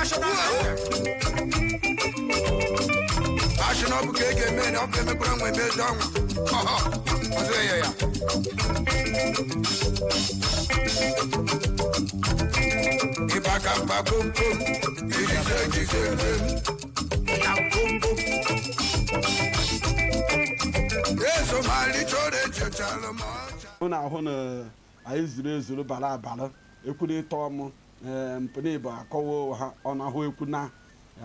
national national bukeke men up in the ground when they're done. If I come back, boom, boom, it is yes, so my little child. Una hona aizuru bala bala ekwune tomu mpene ba kowo ha ona ho ekuna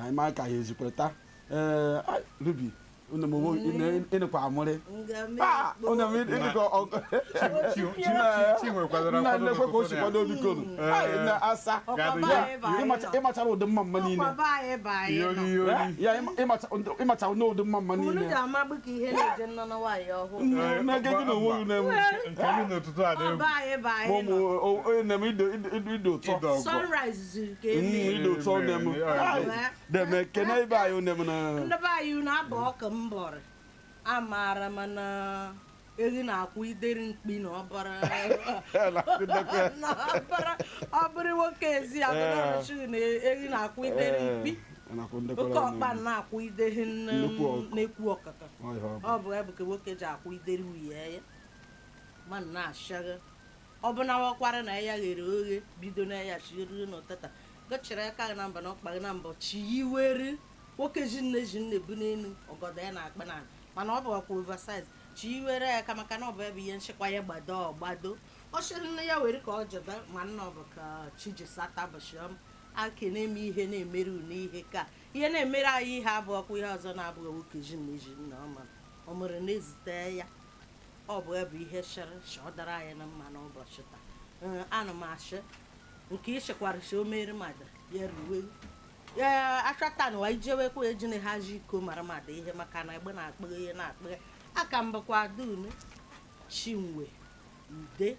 ai ma ka yezikweta ruby una mo ine kwa amore una mi ine ko chinwe kwadara na le ko si kwado biko na asa imachara ụdị mma niile ya imachara n'ụdị mma niile unu ga-amagbu ka ihe na-eje nọ na nwanyị ọhụụ na gị na onwe unu nke n'ụtụtụ a ido ụtọ sunrise zuru ka eme ido ụtọ nem deme kene ibe anyị onem na ndị be anyị na-abụ ọka mbọrị amaara mana ehi na-akwụ ideri mkpi na ọbara ọ bụrụ nwoke ezi abụrụchi na ehi na-akwụ ideri mkpi oke ọkpa na-akwụ ideri na-ekwu ọkaka ọ bụ ebe ka nwoke ji akwụ ideri nwunye ya mana na-ashagha ọ bụ na wakwara na ya ghere oghe bido na ya chiri n'ụtata gochere aka na mba na ọkpa na mbọ chi iwere nwoke ji nne bu n'elu ọgọdọ ya na-akpa na mana ọ bụ ọkwa oversize chi iwere ya ka maka na ọ bụ ebe ihe nchekwa ya gbado ọ chịrị nne ya were ka ọ jọba ma nna ọ bụ ka chi ji sata bụchiọm aka na-eme ihe na-emere n'ihe ka ihe na-emere anyị ihe abụ ọkwa ihe ọzọ na-abụghị nwoke ji nne ọma ọ mụrụ na-ezite ya ọ bụ ebe ihe chịrị ọ dara anyị na mma n'ụbọchị taa ana m achị nke ichekwara chi o mere mmadụ ya ruwe achọta wa ijewekwa ejine ha ji iko mara mmadụ ihe maka na egbe na-akpụghe ihe na-akpụghe aka mbakwa dunu chinwe ude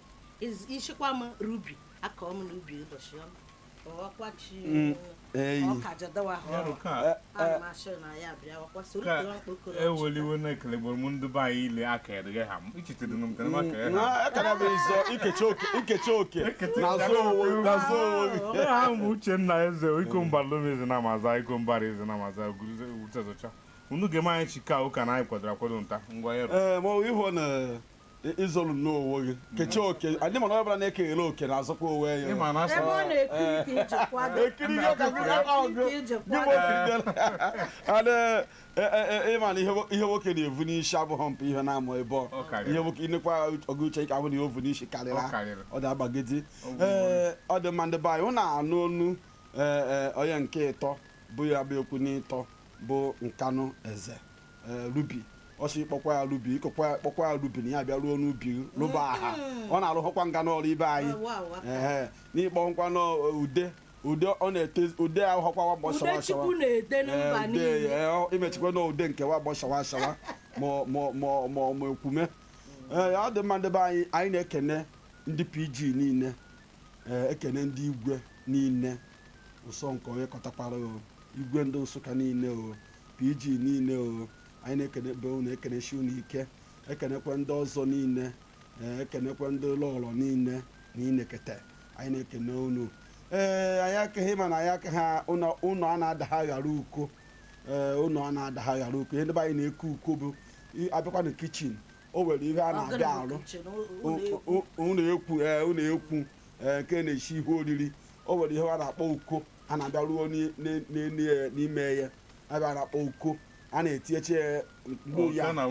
ishikwa m rubi aka ọm na ubi ụbọchị ọma ọkwa chi ọka jadawa amasị na ya bịa ọkwa soro mkpokoro eweliwe na ekelegboro m ndị be anyị ile aka erighe ha m ichetere m nke na aka ha akara bụ izo ikechi oke n'azụ onwe ha bụ Uchenna eze iko mbalomezi na amaza iko mbara eze na amaza guruzezocha unu ga-eme anyị chika ụka na anyị kwadoro akwado nta ngwa ya ma ihu na izolu n'onwe gị kechi oke adị mana ọ bụla na-ekeghere oke na-azụkwa onwe ya ebe ọ na-ekiri ka iji kwado ekiri ihe ka ịma na ihe nwoke na-evu n'isi abụghị mpa ihe na-amụ ebe ihe nwoke inekwa oge uche ike ahụ na ovu n'isi karịrị ọ dị agbagidi ọ dị mma ndị be anyị hụ na-anụ onu onye nke ịtọ bụ ya bụ ekwu n'ịtọ bụ Nkanụ Eze Ruby ọsị kpọkwa ya Ruby kpọkwa ya Ruby na ya bịa ruo n'ubi rụba aha ọ na-arụhọkwa nga n'ọrụ ibe anyị n'ịkpọ nkwa n'ude ọ na-ete ude ahụhọkwa wabọ shawa imechikwa na ude nke wabọ shawa ma ekwume ọ dị mma ndị be anyị na-ekene ndị PG niile ekene ndị igwe niile ụsọ nke onye kọtakwara igwe ndị Nsụka niile PG niile anyị na-ekene be unu ekenechi unu ike ekenekwe ndị ọzọ niile ekenekwe ndị ụlọọrụ niile na inekete anyị na-ekene unu anyị akaghị ma na anyị aka ha ụlọ a na-adagha ghara uko ụlọ a na-adagha ghara uko ihe ndị be anyị na-eke uko bụ abịakwa na kichin o nwere ihe a na-abịa arụ unu ekwu nke na-echi ihe oriri o nwere ihe a na-akpọ uko a na-abịa ruo n'ime ya abịa na-akpọ uko a na-etinyeche ya na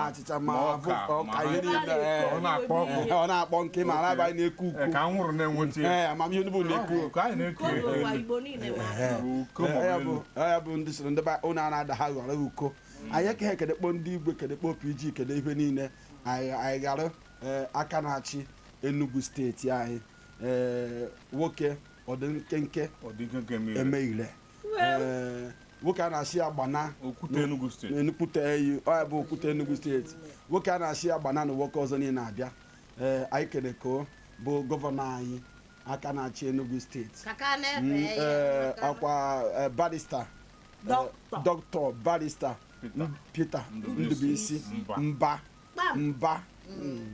achịcha ma ọka ihe niile ọ na-akpọ nke ma araba anyị na-eku uku amamihe bụ na-eku ya bụ ndị soro ndị ụnụ a na-adagha ghọrọ uko anyị ekeghị kedekpo ndị igwe kedekpo PG kede ihe niile anyị ghara aka na-achị Enugu steeti anyị nwoke ọdịnkenke emeghire nwoke a na-asị agbana Okwute Enugu steeti Enukwute eyi ọ bụ Okwute Enugu steeti nwoke a na-asị agbana na nwoke ọzọ niile na-abịa anyị kedeko bụ gọvanọ anyị aka na-achị Enugu steeti akwa barista dọkịta barista Peter Ndubuisi mba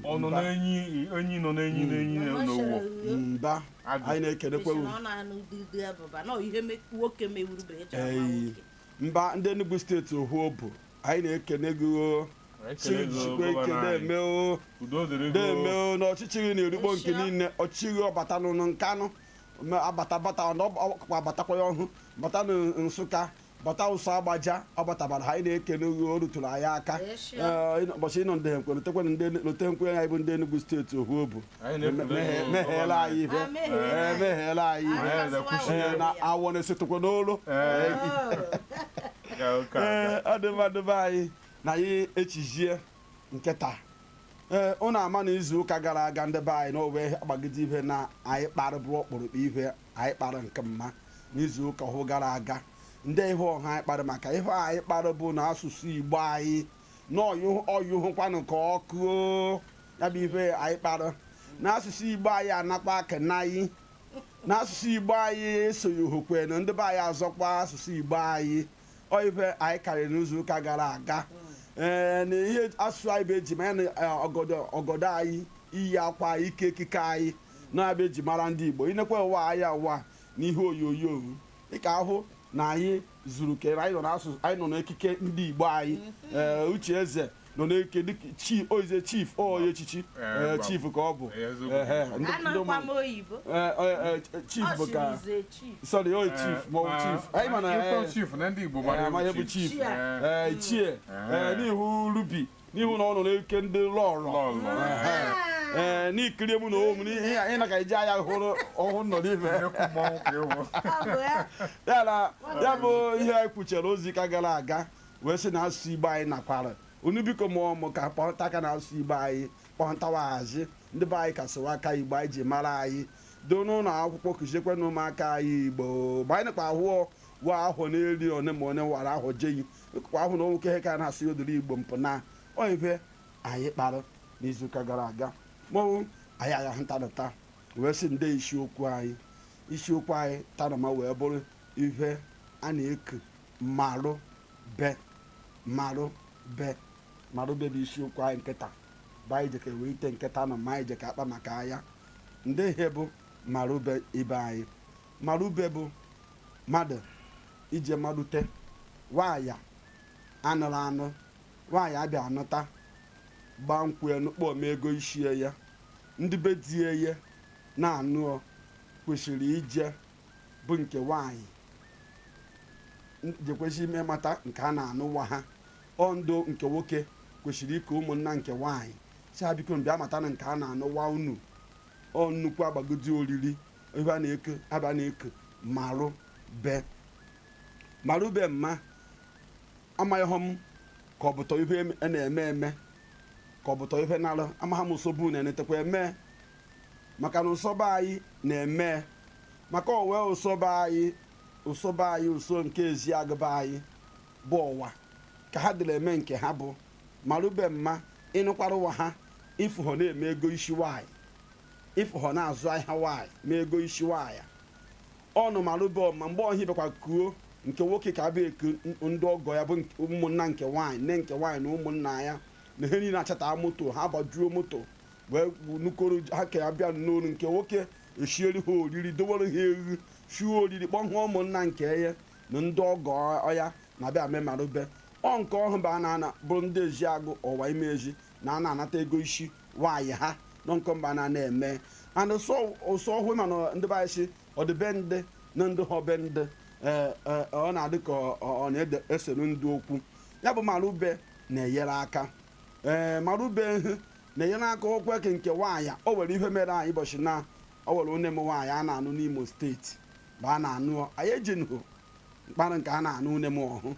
ọ nọ n'enyi nọ n'enyi n'owo mba anyị na-ekenekwa mba ndị Enugu steeti Ofu Obi anyị na-ekene gị chijikwe na-eme n'ọchịchịrị na-erugbo nke niile ọchịchịrị ọbata nkanụ abatakwa ya ọhụụ bata na Nsụka bata ụsọ Agbaja ọ batabara ha anyị na-ekene gị o rutụrụ anyị aka ụbọchị ịnọ ndị nkwe lote nkwe anyị bụ ndị Enugu steeti Ofu Obi meghela anyị ihe na awọ na-esetụkwa n'olu ọ dị mmadụ be anyị na anyị echijie nkịta ụnụ ama na izu ụka gara aga ndị be anyị na owe agbagide ihe na anyị kpara bụ ọkpụrụkpụ ihe anyị kpara nke mma n'izu ụka ọhụụ gara aga ndị ihe ọha anyị kpara maka ihe anyị kpara bụ na asụsụ Igbo anyị na ọyụhụkwanụ ka ọkụ ya bụ ihe anyị kpara na asụsụ Igbo anyị anakwa akena anyị na asụsụ Igbo anyị esoghị ohokwe na ndị be anyị azọkwa asụsụ Igbo anyị ife anyị karịrị n'izu ụka gara aga na ihe asụsụ anyị bụ eji manya na ọgọdọ anyị iyi akwa ike ekike anyị na-abịa eji mara ndị Igbo inekwa ụwa anyị ụwa na ihe onyonyo dịka ahụ na anyị zuru kere anyị nọ n'ekike ndị Igbo anyị Uche Eze nọ n'eke dịka oze chief onye echichi chief ka ọ bụ chief bụ ka sorry oye chief ma ọ bụ chief anyị mana chief na ndị Igbo amaghị bụ chief ichie n'ihu Rubi n'ihu na ọ nọ n'eke ndị lọlọ n'ikiri emu na omu n'ihe anyị na ka eji anya ọhụrụ nọ n'ime ya bụ ihe anyị kwuchere ozi ka gara aga wee sị na asụsụ Igbo anyị nakwara unu biko mụọ ka kpọta aka na asụsụ Igbo anyị kpọntawaghazi ndị be anyị kasịwa aka Igbo anyị ji mara anyị doo n'ụlọ akwụkwọ kụziekwe na ụmụaka anyị Igbo mgbe anyị nakwa ahụ wa ahụ n'eri one ma one wara ahụ jeyi kwa ahụ na nwoke ihe ka na-asụ odiri Igbo mpụ na oife anyị kpara n'izuụka gara aga mọnwụ anyị agha ntanata wee sị ndị isiokwu anyị tanama wee bụrụ ihe a na-eku MALUBE bụ isiokwu anyị nkịta bụ anyị jeka wee ite nkịta na ma anyị jeka akpa maka anya ndị ihe bụ MALUBE ibe anyị MALUBE bụ mmadụ ije malute nwaanyị anụrụ anụ nwaanyị abịa anụta gbaa nkwụ ya n'ụkpọ ma ego ishie ya ndị be die ya na-anụ kwesịrị ije bụ nke nwaanyị jekwesị ime mata nke a na-anụwa ha ndụ nke nwoke kwesịrị ike ụmụnna nke nwaanyị si ha biko bịa mata na nke a na-anụwa unu nnukwu agbagodi oriri ebe a na-eke MALUBE mma amaghị m ka ọ bụtọ ihe na-eme ka ọ bụtọ ihe nalụ amagha m nsogbu na-enetekwa eme maka na ụsọba anyị na-eme maka owe ụsọba anyị ụsọ nke ezi agụba anyị bụ ụwa ka ha dịrị eme nke ha bụ MALUBE mma ịnụkwara ụwa ha ịfụhọ na-eme ego isi nwaanyị ịfụhọ na-azụ ahịa nwaanyị ma ego isi nwaanyị ọnụ MALUBE ọma mgbe ọhị bekwa kuo nke nwoke ka abịa eku ndị ọgọ ya bụ ụmụnna nke nwaanyị nne nke nwaanyị na ụmụnna ya na ihe niile achata moto ha gbajuo moto wee nukoro ha ka ya bịa n'olu nke nwoke eshieri ha oriri dowere ha ewu shuo oriri kpọhụọ ụmụnna nke ya na ndị ọgọ ya na-abịa mee MALUBE nke ọhụụ bụ ana bụrụ ndị ezi agụ ọwa ime ezi na a na-anata ego isi nwaanyị ha nọ nke mba na-eme and ụsọ ọhụụ mana ndị baịsị ọdịbe ndị na ndị hobe ndị ọ na-adị ka ọ na-esere ndị okwu ya bụ MALUBE na-enyere aka MALUBE na-enyere aka okwu eke nke nwaanyị o nwere ihe mere anyị ụbọchị na o nwere onye m nwaanyị a na-anụ n'Imo steeti bụ a na-anụ anyị ejinụ mkparị nke a na-anụ une m ọhụ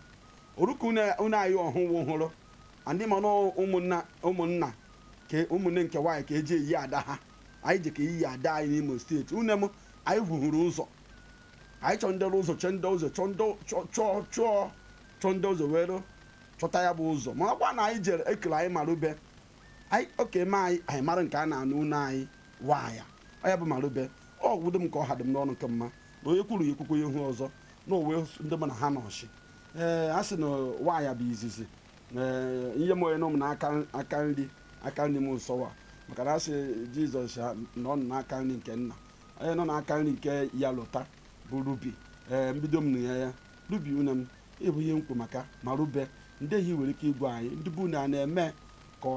oruka une anyị ọhụụ hụrụ ndị mana ụmụnna ka ụmụnne nke nwaanyị ka eji eyi ada ha anyị ji ka iyi ada anyị n'Imo steeti une m anyị hụhụrụ ụzọ anyị chọọ ndị ụzọ chọọ ndị ụzọ were chọta ya bụ ụzọ ma ọkwa na anyị jere ekele anyị MALUBE anyị oke me anyị mara nke a na-anụ ụnụ anyị nwaanyị ya bụ MALUBE ọ gwudo m ka ọ hadị m n'ọnụ nke mma na onye kwuru ya ekwukwe ihu ọzọ na owe ndị mụ na ha nọchi a sị na nwaanyị bụ izizi ihe m onye nọ m na aka nri m nsọwa maka na asị Jizọs nọ n'aka nri nke nna onye nọ n'aka nri nke ya lụta bụ Ruby mbido m na ya Ruby une m ịbụ ihe nkwu maka MALUBE ndị ehi nwere ike ịgwa anyị ndị bụ na na-eme ka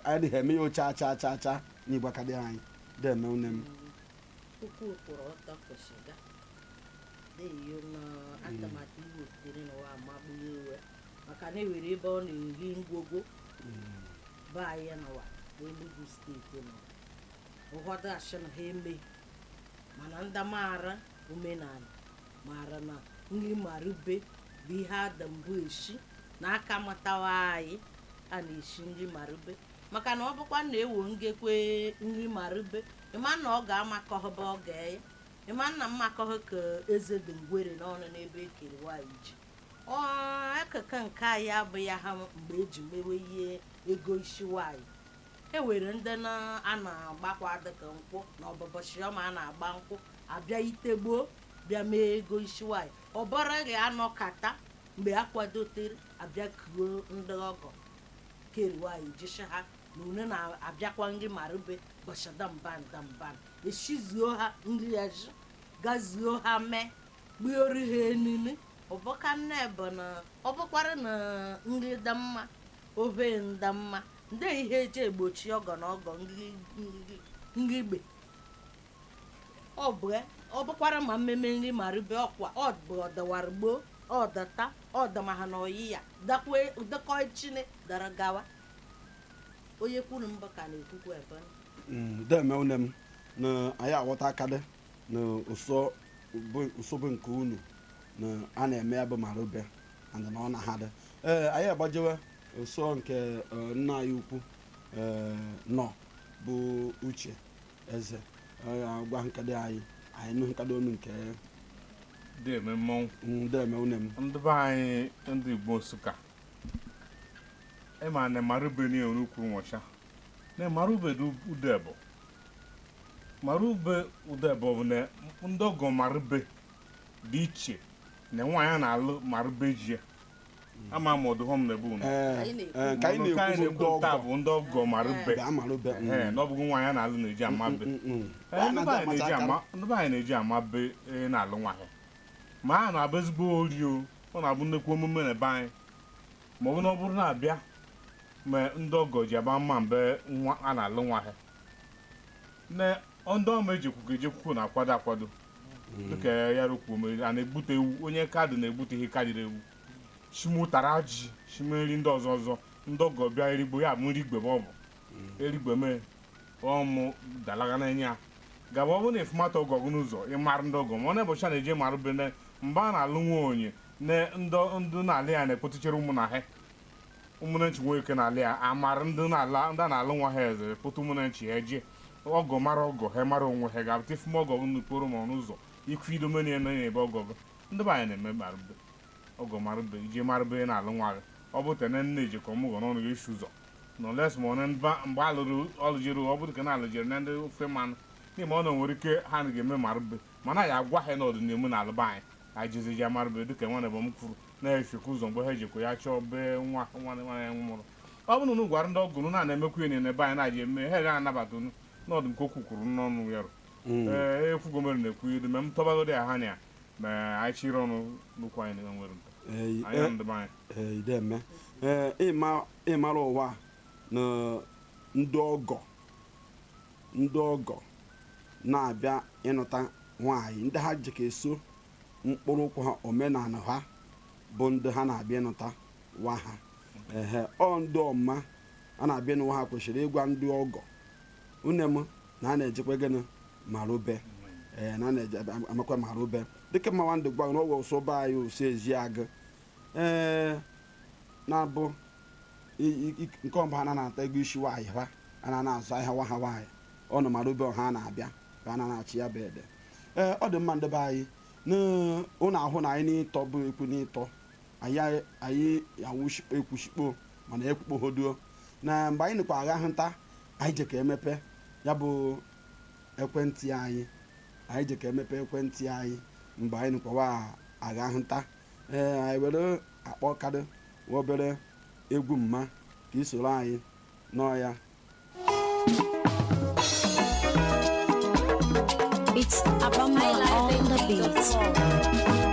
adịghị eme ya cha n'ịgbakadị anyị deme une m puku kwụrụ ọtọ kwesịga deyo na atụmatụ iwu sitere n'ụwa amagbughi iwe maka na ewere ebe ọ na-eri ngwogo be anyị n'ụwa n'Enugu steeti nọ ụfọdụ asị na ha emeghị mana ndị maara omenala maara na nri MALUBE bụ ihe ada mbụ eshi na aka matawa anyị a na-eshi nri MALUBE maka na ọ bụkwa na ewo ngekwe nri MALUBE ịma na ọ ga-amakọhụba ọ ga-eye ịma na mmakọhụ ka eze dị ngwere n'ọnụ n'ebe ekere nwaanyị ji ekeke nke anyị abụghị ha mgbe eji mewe ihe ego isi nwaanyị e nwere ndị a na-agbakwa dịka nkwụ na ọbọbọchị ọma a na-agba nkwụ abịa ite gboo bịa mee ego isi nwaanyị ọ bọrọ gị anọkata mgbe a kwadotere abịa kuo ndị ọgọ kere nwaanyị jishi ha na une na-abịakwa nri MALUBE bọchị damban eshizuo ha nri ya ji gazuo ha mee gbuori ha enini ọbọka nne bụ na ọ bụkwara na nri damma ofe ndamma ndị ihe eji egbochi ọgọ na ọgọ nri igbe ọ bụkwara ma mmemme nri MALUBE ọkwa ọ bụ ọdawara gboo ọdata ọdamaha na oyi ya dekọ chine dara gawa onye kwuru mbọ ka na-ekwukwu ebe deme une m na anyị aghọta akadị na usobu nke unu na a na-eme ya bụ MALUBE and na ọ na ha dị anyị agbajewe ụsọ nke nna anyị ukwu nọ bụ Uche Eze gwa nkadị anyị nụ nkadị onu nke deme mmọnwụ deme une m ndị be anyị ndị Igbo Nsụka ịma na MALUBE na ukwu nwọcha na MALUBE udebo bụ na ndị ọgọ MALUBE dị iche na nwaanyị na-alụ MALUBE ji ama m ọdụhọm na-ebu unu ka anyị na-ekwu taa bụ ndị ọgọ MALUBE na ọ bụghị nwaanyị na-alụ na-eji amabe ndị be anyị na-eji amabe na-alụ nwaanyị ma a na-abụ ezigbo orio ọ na-abụ nnekwu omume na be anyị ma ọ bụ na ọ bụrụ na-abịa ma ndị ọgọ ji aba mma mbe nwa a na-alụ nwa ha na ndị ọma ejekwugo na-akwado dịka ya rụkwuo a na-egbute ewu onye kadị na-egbute ihe kadịrị ewu chimụtara ji chimeri ndị ọzọ ndị ọgọ bịa erigbo ya bụ nri igbe ma ọ bụ erigbe mee ọmụ dalaga na enye ya gaba ọ bụ na efumata ọgọ gị n'ụzọ ịmara ndị ọgọ ma ọ na-ebocha na-eje MALUBE na mgbe a na-alụ nwa onye na ndị na-alị ya na-ekpotụchere ụmụ na ha ụmụnne nchi nwoke na-alị ya amara ndị a na-alụ nwa ha eze pụta ụmụnne nchi ha eje ọgọ mara ọgọ ha mara onwe ha ga-abụta ifuma ọgọ gị n'okporo ma n'ụzọ ikwu idomena eme ebe ọgọ gị ndị be anyị na-eme MALUBE ọgọ MALUBE ije MALUBE na-alụ nwa gị ọ bụ tene nne ejikọ ọmụgọ n'ọnụ gị isi ụzọ na les ma mgbe alụrụ ọlụjere ọ bụrụ ka na alụjere na ndị ofe mmanụ n'ime ọ na nwere ike ha ga-eme MALUBE mana ya agwa ha n'ọdịnihu na alụba anyị anyị jezija MALUBE dịka nwana bụ m kwuru na-efekwa ụzọ mgbe ha ejikwa ya chọọ be nwa ya nwụrụ ọ bụrụ na unu gwara ndị ọgụ unu na-emekwa ihe n'ebe anyị na-aji eme ha ga-anabata unu n'ọdụ nke okwu kwuru n'ọnụ ya ekwugomere na-ekwu idu ma m tọbagodi ya ha na ya ma anyị chịrị ọnụ n'ukwu anyị na-enwere ideme ịmara ụwa na ndị ọgọ na-abịa ịnụta nwaanyị ndị ha ji ka eso mkpụrụ ụkwụ ha omenala ha bụ ndị ha na-abịa ịnụta nwa ha ọ ndị ọma a na-abịa n'ụwa ha kwesịrị ịgwa ndị ọgọ une m na a na-ejekwa gịnị MALUBE na a na-eje amakwa MALUBE dịka mmawa ndị gwa n'ọgwụ ụsọba anyị ụsọ ezi agụ na-abụ nke ọmba ha na-ata ego isi nwaanyị ha a na-azụ ahịa nwa ha nwaanyị ọ na MALUBE ọha na-abịa ka a na-achị ya bụ ede ọ dị mma ndị be anyị ụnụ ahụ na anyị n'ịtọ bụ ekwu n'ịtọ anyị ekwushikpo mana ekwukpohoduo na mgbe anyị nịkwa agha nta anyị je ka emepe ya bụ ekwentị anyị je ka emepe ekwentị anyị mgbe anyị nịkwawa agha nta anyị were akpọ kadị obere egwu mma ka isoro anyị nọ ya It's Abama on the beat.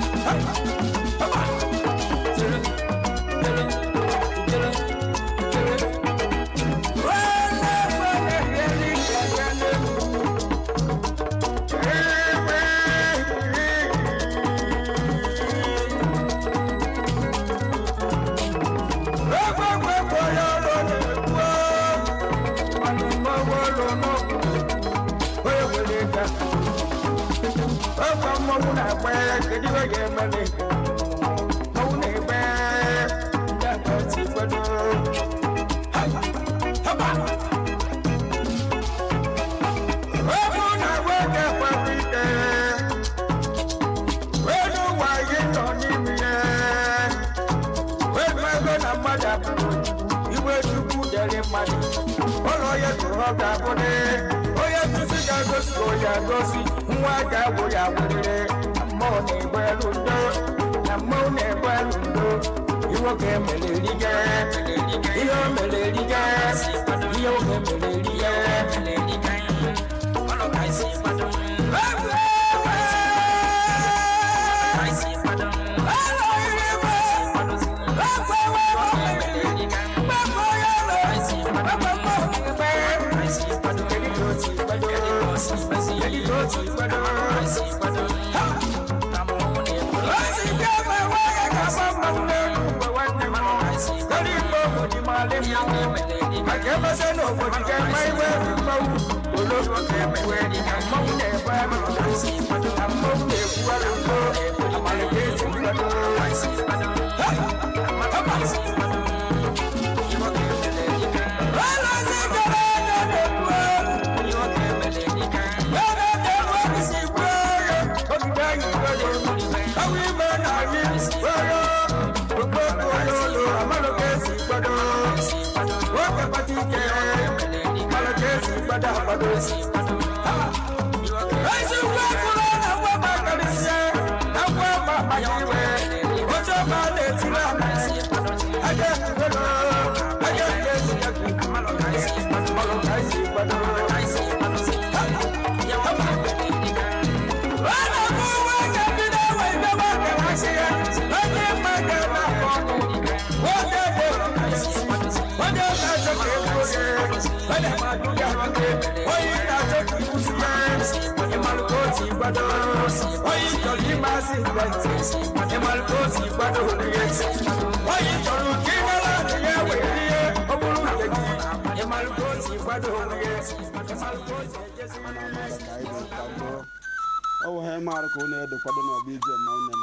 Oh, hey, Marco, near the Quadron of Beijing Mountain.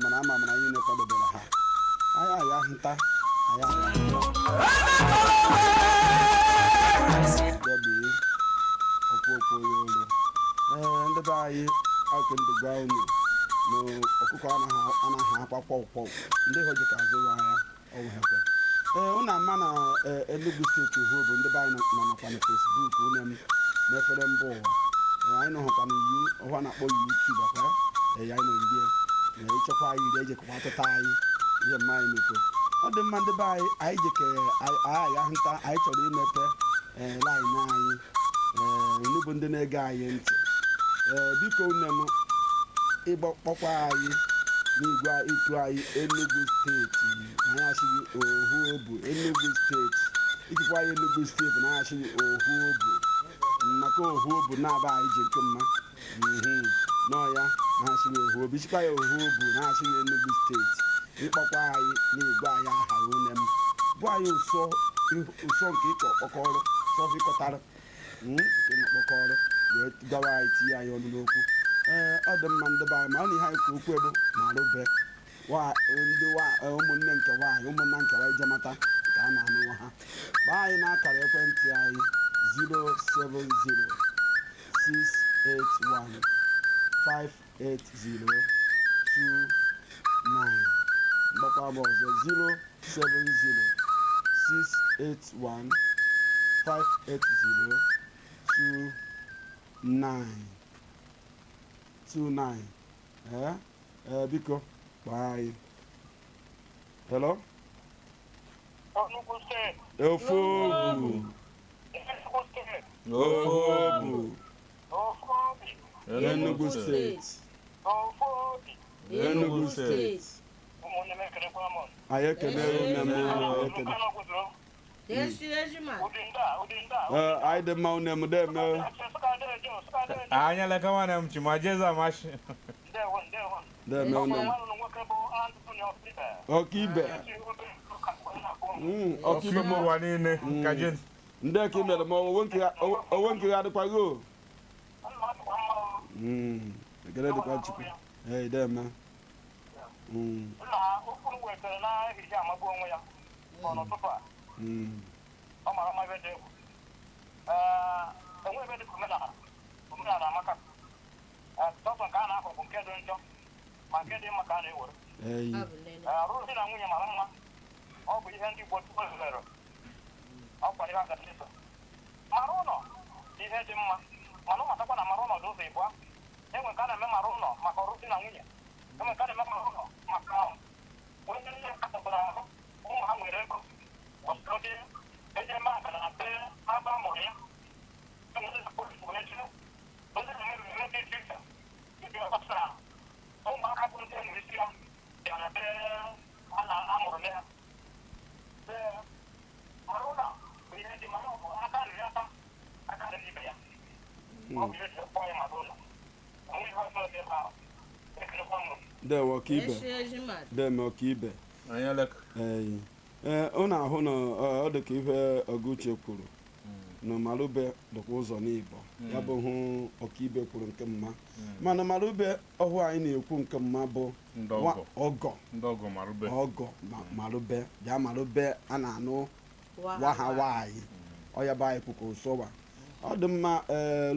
Manama, and I in the Quadron. And the buy out in the ground. No, Okukana, and a half of pop. They hold the castle wire over her. Una mana Enugu State Ofu Obi ndị baa na Facebook unem mefere mbụ ụwa anyị nọ hụkwana you ọha na-akpọ YouTube akwa ya anyị nọ ndị ịchọkwa anyị iri ejekwa atụta anyị ihe mma anyị meko ọ dị mma ndị baa anyị jeke anyị ahụta anyị chọrọ imepe line anyị Enugu ndị na-ege anyị ntị biko unem ịkpọkwa anyị n'igwe itu anyị Enugu steeti na ya shiri Ofu Obi Enugu steeti ikikwa anyị Enugu steeti na ya shiri Ofu Obi maka Ofu Obi na-aba anyị ji nke mma nọ ya na ya shiri Ofu Obi chikwa ya Ofu Obi na ya shiri Enugu steeti ịkpọkwa anyị n'igwe anyị aha unem bụ anyị ụsọ nke ịkọ ọkọrọ sọfọ ịkọtara nke mkpọkọrọ wee gawa anyị tinye anyị ọnụ n'okwu ọ dị mma ndị be anyị ma ọ na ihe anyị ka okwu ebe MALUBE ndị ụmụnne nke nwaanyị ụmụnna nke nwaanyị jemata ka a na-anụ nwa ha gbaa anyị n'akara ekwentị anyị 07068158029 mgbakwa m ọzọ 07068158029 biko gbaa anyị. Hello? Enugu State Ofu Obi. Enugu State Ofu Obi. Ofu Obi Enugu State Ofu Obi. Enugu State Ụmụnne m ekelekwa m. anyị ekele unu m ekele anyị dị mma unu m deme anya leka nwanne m chima jeza amashi deme unu ọkaibe ọkaibe m ụwa niile ka jen ndị ka ị mere ma onwe nke ga adịkwaghị o ekele dịkwa chukwu ee deme nna okpuru wetara n'ehihie amagbu onwe ya n'ụtụtụ a ọ mara mma ebe dị egwu enwe ebe dị ka omenala amaka sọsọ nke a na-akọ bụ nke dị njọ ma nke dị mma ka a na-ewere arụrụ di na nwunye mara mma ọ bụ ihe ndị Igbo tụpụzere ọ kwara ihe agachi so mara ụlọ ihe dị mma mana ụmatakwa na mara ụlọ dị ụzọ ịbụa enwe nke a na-eme mara ụlọ maka ọrụ di na nwunye enwe nke a na-eme mara ụlọ maka onye nne katọbara ahụ ụmụ ha nwere ego ọsọdị eje eme akara na be aba mụrụ ya onye na-eme eme dị iche iche ndị ọsọsara ụmụaka bụ ndị enwere isi ya bịara be a na-amụrụ ya mara ụlọ bụ ihe dị mana ọ bụ aka riri aka aka riri ibe ya ọ bụ ihe ji kpọọ ya mara ụlọ onwe ihe ọzọ dị ebe ahụ ekelekwa m dewe ọkaibe deme ọkaibe unu ahụ na ọ dị ka ihe Oguche kwuru na MALUBE dịkwa ụzọ n'Igbo ya bụ hụ ọkaibe kwuru nke mma mana MALUBE ọhụụ anyị na-ekwu nke mma bụ ọgọ MALUBE bịa MALUBE a na-anụ gwa ha nwaanyị ọya bụ anyị kwụka ụsọwa ọ dị mma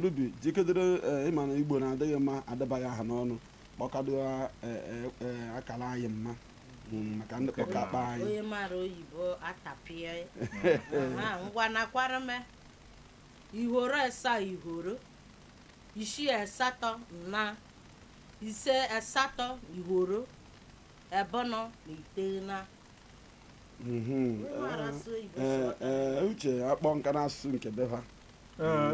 Lubi jikedere ịma na Igbo na-adịghị mma adabaghị aha n'ọnụ kpọkado akara anyị mma maka ndị kpọka akpa anyị onye mara oyibo atapie ngwa nakwara me ihoro esa ihoro isi asatọ na ise asatọ ihoro ebono na iteghena uche akpọ nka na-asụsụ nke beha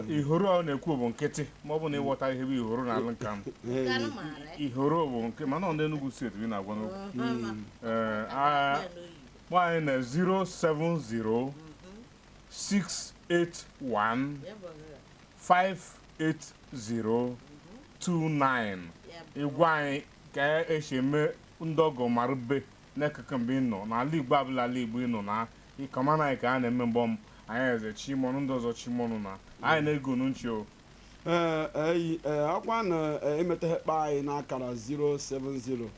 ihoro ọ na-ekwu bụ nkịtị ma ọ bụ na ịghọta ihe bụ ihoro na alụ nka m ihoro bụ nke mana ọ ndị Enugu steeti bi na-agwa n'okwu nwaanyị na 070 681 58029 ịgwa anyị ka esi eme ndị ọgọ MALUBE n'ekeke mgbe ị nọ n'ala Igbo abụla ala Igbo ị nọ na ịkọmana anyị ka a na-eme mgbọm anyị eze chimọnụ ndị ọzọ chimọnụ na anyị na-ego n'uche o ọkwa na-emeteghe kpa anyị n'akara 070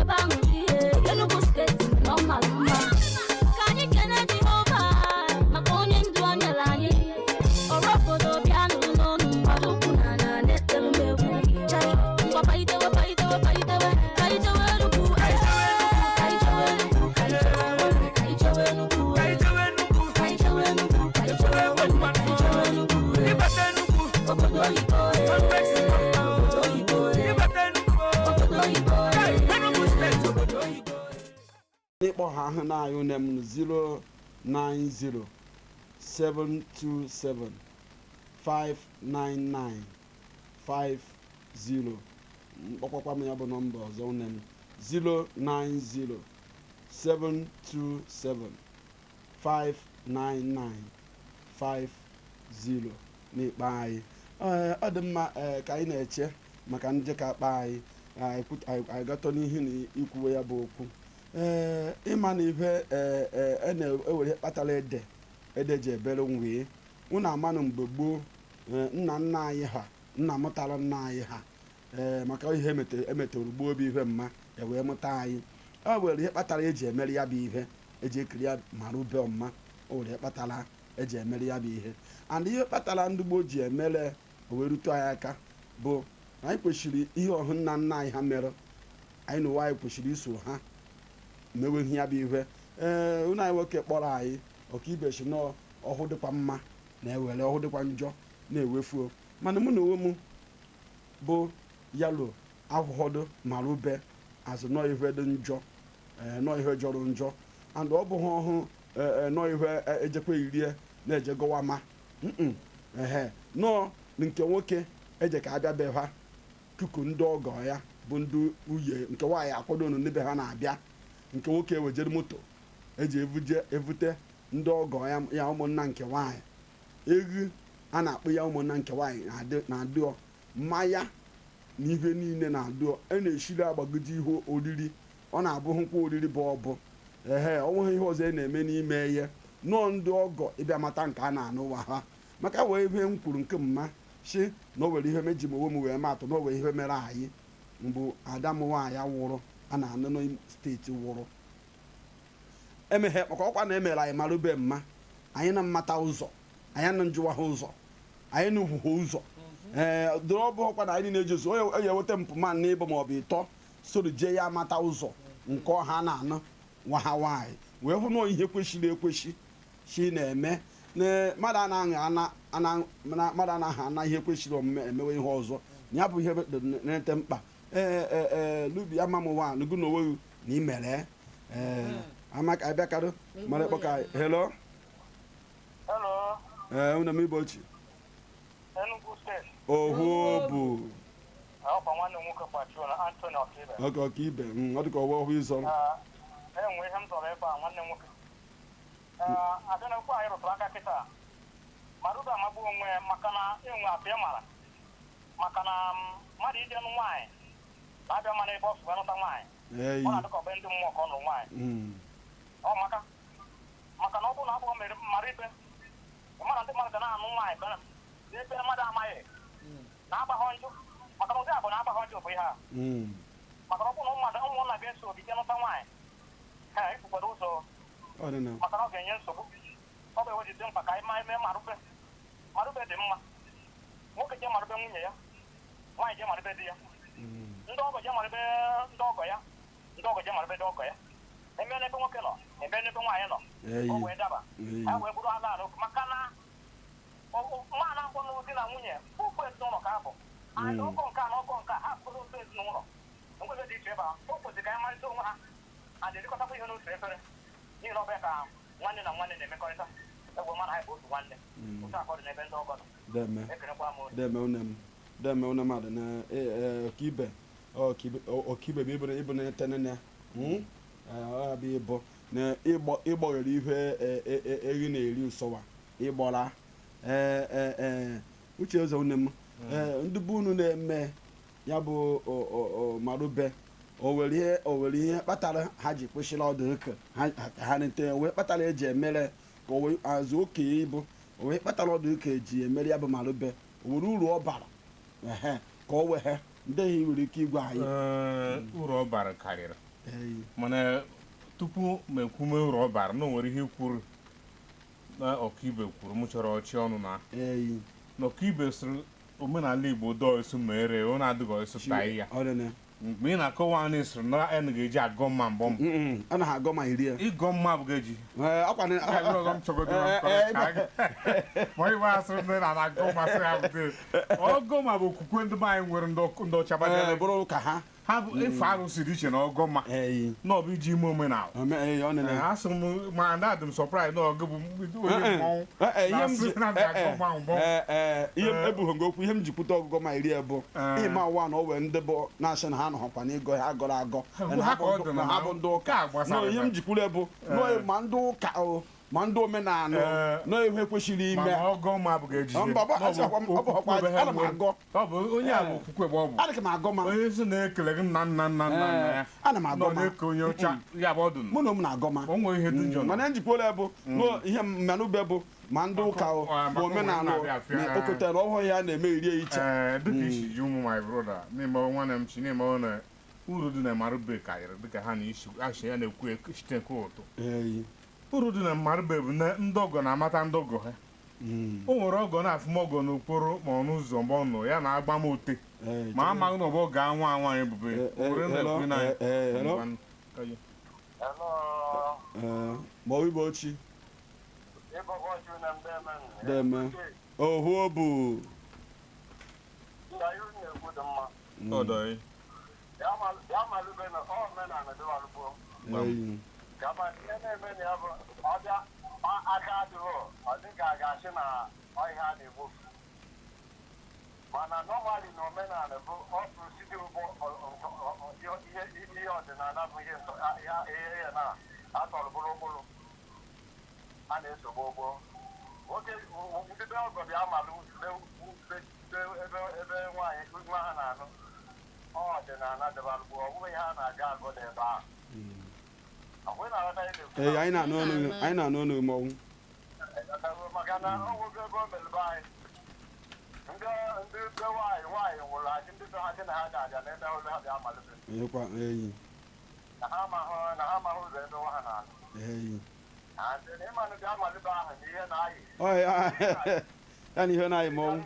Enugu State no maluma. Can you get it over? Maconi do on your line. Or up for the piano, no, Madukuna, let them move. Chai, Papaita, Papaita, Papaita, Papaita, ịkpọ ha ahụ na-ayụ une m 090 727 599 50 mkpọkwakwa m ya bụ nọmba ọzọ une m 090 727 599 50 n'ikpe anyị ọ dị mma ka anyị na-eche maka njeka akpa anyị anyị gatọ n'ihe na ikwuwe ya bụ okwu ịma na ihe na-ewere kpatara ede ji ebere nwee unu amanụ mgbe gboo nna nna anyị ha nna mụtara nna anyị ha maka ihe emetoro gboo bụ ihe mma wee mụta anyị ọ were ihe kpatara eji emere ya bụ ihe eji ekiri ya MALUBE ọma o were kpatara eji emere ya bụ ihe and ihe kpatara ndị gboo ji emere o wee rute anyị aka bụ anyị kwesịrị ihe ọhụ nna nna anyị ha mere anyị na ụwa anyị kwesịrị iso ha mewe ihe ya bụ ihe ụnụ anyị nwoke kpọrọ anyị ọkaibe si na ọhụ dịkwa mma na-ewere ọhụ dịkwa njọ na-ewefuo mana mụ na onwe m bụ yalo ahụhọdụ MALUBE azụ nọ ihe dị njọ nọ ihe jọrọ njọ and ọ bụghị ọhụ nọ ihe ejekwa irie na-eje gọwama nọọ nke nwoke eje ka abịa be ha kuku ndị ọgọ ya bụ ndị nwunye nke nwaanyị akwado n'ebe ha na-abịa nke nwoke ewejere moto eji evute ndị ọgọ ya ụmụnna nke nwaanyị egwu a na-akpụ ya ụmụnna nke nwaanyị na-adịọ mmanya na ihe niile na-adịọ na-eshiri agbagide ihe oriri ọ na-abụ nkwa oriri bụ ọbụ onweghị ihe ọzọ na-eme n'ime ihe nọọ ndị ọgọ ịbịa mata nke a na-anụ ụwa ha maka wee ihe m kwuru nke mma si na o were ihe meji m onwe m wee matụ na o were ihe mere anyị mbụ ada m nwaanyị wụrụ a na-anụ na steeti wụrụ emeghe maka ọkwa na emere anyị MALUBE mma anyị na mmata ụzọ anyị na njụwa ha ụzọ anyị na uhuho ụzọ dịrị ọ bụ ọkwa na anyị na-ejezu onye eweta mpụma na ịbụ maọbụ ịtọ soro jee ya amata ụzọ nke ọha na-anụ nwa ha nwaanyị wee hụ na ihe kwesịrị ekwesị chi na-eme mmadụ anaghị ana ihe kwesịrị omume emewe ihe ọzọ ya bụ ihe na-ete mkpa lubi ama m nwa nugu na onweghị na imere amaka abịakarụ mara kpọka hello una m ibochi Enugu State Ofu Obi ọkwa nwanne m nwoke kpachuru na Anthony Ọkaibe ọkaibe ọ dịka ọwa ọhụ ịzọ enwe ihe m zọrọ ebe a nwanne m nwoke abịanakwa anyị rụtụrụ aka kịta MALUBE amagbu onwe ya maka na enwe apịa mara maka na mmadụ ije nụ nwaanyị na-abịa mana ebe ọ sụga nụta nwaanyị ọ na-adịka ọbe ndị mmụọ ka ọ nụrụ nwaanyị ọ maka na ọ bụrụ na abụọ mere MALUBE mana ndị mmadụ ga na-anụ nwaanyị ebe mmadụ amaghị na-agbaghọ njụ maka na ụdị abụ na-agbaghọ njụ bụ ihe a maka na ọ bụrụ na ụmụnna ga-eso ogige nụta nwaanyị ha efukwado ụzọ maka na ọ ga-enye nsogbu ọ bụ ewejide mkpa ka anyị maa eme MALUBE dị mma nwoke jee MALUBE nwunye ya nwaanyị jee MALUBE di ya ndị ọgọ jee MALUBE ndị ọgọ ya ndị ọgọ jee MALUBE ndị ọgọ ya eme n'ebe nwoke nọ ebe n'ebe nwaanyị nọ o wee daba ha wee bụrụ ala ala maka na mma na-akwụ n'ụdị na nwunye bụ okwu ezinụlọ ka abụ and ọkọ nke a na ọkọ nke a ha bụrụ otu ezinụlọ ngweze dị iche ebe a o kwesịrị ka anyị marịta onwe ha and edikọtakwa ihe n'otu efere n'ihi na ọ bụ ya ka nwanne na nwanne na-emekọrịta egwe mana anyị bụ otu nwanne otu akọdị n'ebe ndị ọgọ nọ ekenekwa m deme une mmadụ na ọkaibe bụ ịbụ na etenene ọ bụ ịbụ na ịgbọghere ihe ehi na-eri ụsọwa ịgbọra uche ụzọ une m ndị bụ unu na-eme ya bụ MALUBE o were ihe kpatara ha ji kwesịrị ọdụ ụka ha nete wee kpatara eji emere ka o wee azụ okenye ịbụ o wee kpatara ọdụ ụka eji emere ya bụ MALUBE o were uru ọ bara ka o wee ndị ihe nwere ike igwe anyị uru ọ bara karịrị mana tupu m ekwume uru ọ bara na o nwere ihe kwuru na ọkaibe kwuru m chọrọ ọchị ọnụ na ọkaibe sịrị omenala Igbo dọọ esu mere ọ na-adịghị esu taa ya mgbe ị na-akọwa anyị sịrị na a ga-eji agọ mma mbọ m a na agọ ma iri ya ịgọ mma bụ ga-eji ọgọ ma bụ okwukwe ndị anyị nwere ndị ọcha bụrụ ka ha bụ efe arụsị dị iche na ọgọ mma na ọ bụ iji ime omenala ha sị m ma ndị adị m sọpraịz na ọgụ bụ onye mmọnwụ ihe m ebughị gị okwu ihe m jipụta ọgụgọ ma iri bụ ịma ụwa na o wee ndị bụ na-asị na ha nọkwa n'ịgọ ha agọrọ agọ ha bụ ndị ụka ihe m jikwuru bụ ma ndị ụka ma ndị omenala na ihe kwesịrị ime onye a bụ okwukwe bụ ọ bụ adịghị m agọ ma onye si na-ekele gị nna nna nna nna ya ana m agọ ma na-eke onye ọcha ya bụ ọdụ mụ na m na-agọ ma o nwere ihe dị njọ mana njikwere bụ ihe MALUBE bụ ma ndị ụka bụ omenala na okotere ọhụrụ ya na-eme iri iche dịka isi ji ụmụ my brother n'ime nwanne m chi n'ime na uru dị na MALUBE karịrị dịka ha na-achị ya na-ekwu site nke ụtụ uru dị na MALUBE bụ na ndị ọgọ na-amata ndị ọgọ ha o nwere ọgọ na-afụ m ọgọ n'okporo ma ọnụ ụzọ mgbe ọ nọ ya na-agba m ote ma amaghị na ọbọ gaa nwa nwaanyị ebube ma oyibo ochi deme ohu obu aka adịghị ọ dịka a ga-asị na ọhịa a na-egbofu mana nọmali na omenala bụ ọ bụ site ụgbọ ihe ọdịnala bụ ihe ya na-atọrọ bụrụbụrụ a na-esogbu ụgbọ nwoke ndị be ọgọ bịa malụ ebe nwaanyị nwa ha na-anụ ọdịnala dịbalụgbo ọ bụghị ihe a na-aga agụda ebe ahụ anyị na-anụ ọnụ mmọnwụ maka na ọnwụgo ebe o melụbe anyị ndị be nwaanyị nwụrụ achị ndị be ha dị na ha ga-abịa n'ebe ụlọ ha bịa amalite na ha amaghị ụzọ ebe nwa ha na-alụ ịmanụ bịa amalite ahụ na ihe na-ayị ya na ihe na-ayị mmọnwụ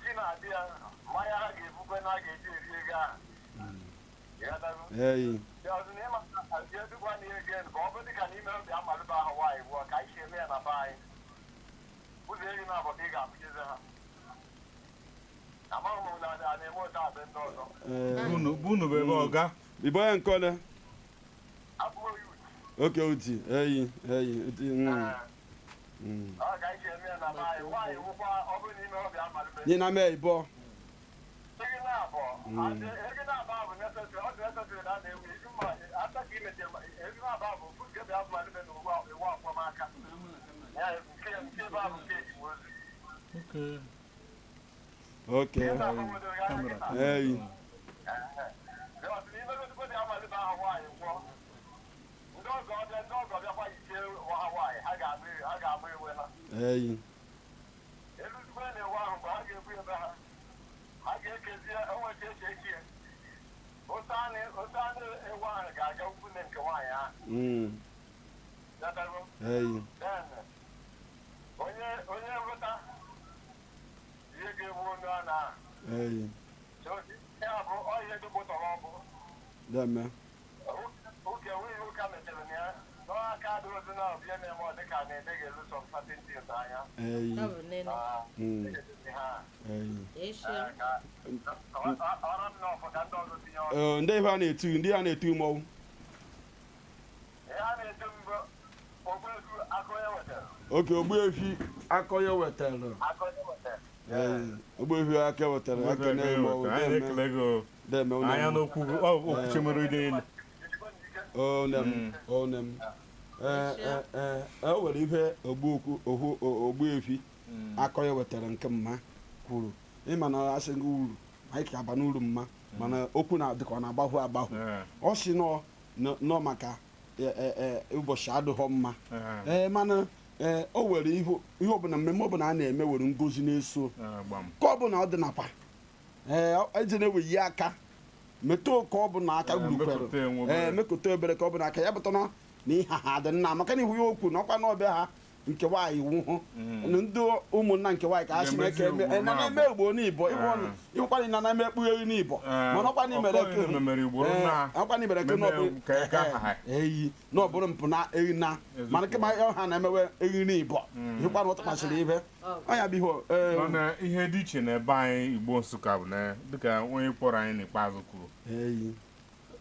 ji na-adị ya mmanya ha ga-ebukwe na a ga-eji eri ego ahụ ọ bụ dịka n'ime obi amalụbe ahụ nwaanyị gwụọ ka anyị si eme ya na be anyị ụzọ eri na-abụ ka ị ga-abụjezi ha amaghị m na a na-eme ụta abụ ndị ọzọ bunu bụ ebe ọga ibo ya nke ole abụghị oke uti eyi uti ọ ka anyị si eme ya na be anyị nwaanyị wụkwa ọ bụrụ n'ime obi amalụbe nye na mee ibo ego na-abụ bụ nesesịrị ọ dị nesesịrị na a na-ewu iji mma ata ka imeche ego na-abụ bụ nke bịa malite na iwu akwamaka ya nke ebe ahụ nke ejigbo ozi oke eyi imegozigbo dị amalite ahụ nwaanyị gwụọ ndị ọgọ bịakwa ichie ha nwaanyị ha ga-agba iwe na eyi eluzigbo na-ewe ahụ mgbe ha ga-ebu ebe ha a ga-ekezi enwecha eche echi otu anụ ewu ahụ ga-aga ukwune nke nwaanyị ahụ onye nrụta ihe ga-ewu onu a na ya bụ ọhịa dịgbụtọrọ ọbụ oge nwunye ụka mechara na ya n'aka adịghịzi na ọbịa na-eme ọ dịka na-ede ga-eluso msatịntị anya ndị ihe a na-etu mmọnwụ oke ogbuefi akọnye wetara ogbuefi aka wetara ekene mmọnwụ anya n'okwu okwuchemere niile onem e nwere ihe ogbuefi akọnye wetara nke mma kwuru ịma na asị gị uru anyị ka aba n'uru mma mana okwu na-adịka ọ na-agbahụ agbahụ ọ si nọ maka ụbọchị adịghọ mma mana o were ihe ọbụla mmemme ọbụla a na-eme were ngozi na-eso ka ọbụla ọ dị nakwa eji na-eweyi aka metụ ka ọ bụ na aka gburukwere mekọta obere ka ọ bụ na aka ya bụta na ihe ha dị nna maka na ihu ya okwu na ọkwa n'ọbịa ha nke nwaanyị wụhụ ndị ụmụnna nke nwaanyị ka ha si na-eke na-eme egbo n'ibo ịhụkwana na na-eme ekpugheghị n'ibo mana ọkwa n'imere eyi na ọ bụrụ mpụ na ehi na mana nke ha na-emewe ehi n'ibo ịhụkwana ụtọ kpasịrị ihe ọnya bụ ihe dị iche na ebe anyị Igbo Nsụka bụ na dịka onye kpọrọ anyị n'ikpeazụ kwuru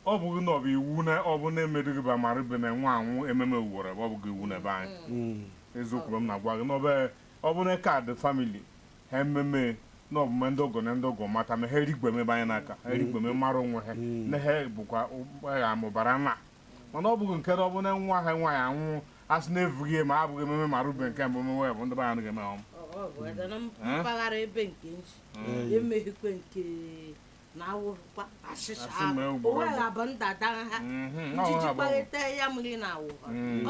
ọ bụghị na ọ bụ iwu na ọ bụ na-emedoghị ba marụbe na nwa anwụ ememe uwere ọ bụghị iwu n'ebe anyị eziokwu m na-agwa gị n'ọbe ọ bụ na kaadị famili ha ememe na ọbụme ndị ọgọ na ndị ọgọ mata ma ha erigbe ebe anyị n'aka ha erigbe mara onwe ha na ha bụkwa ya amụbara nna mana ọ bụghị nke na ọ bụ na nwa ha nwaanyị anwụ asị na-evughị ma abụghị ememe marụbe nke mbụ mewe bụ ndị be anyị ga-eme mpaghara ebe nke nchi emeghịkwe nke na-awụkwa asịsa onweghị abụ ndada ha njiji kparịta ya mmiri na awụ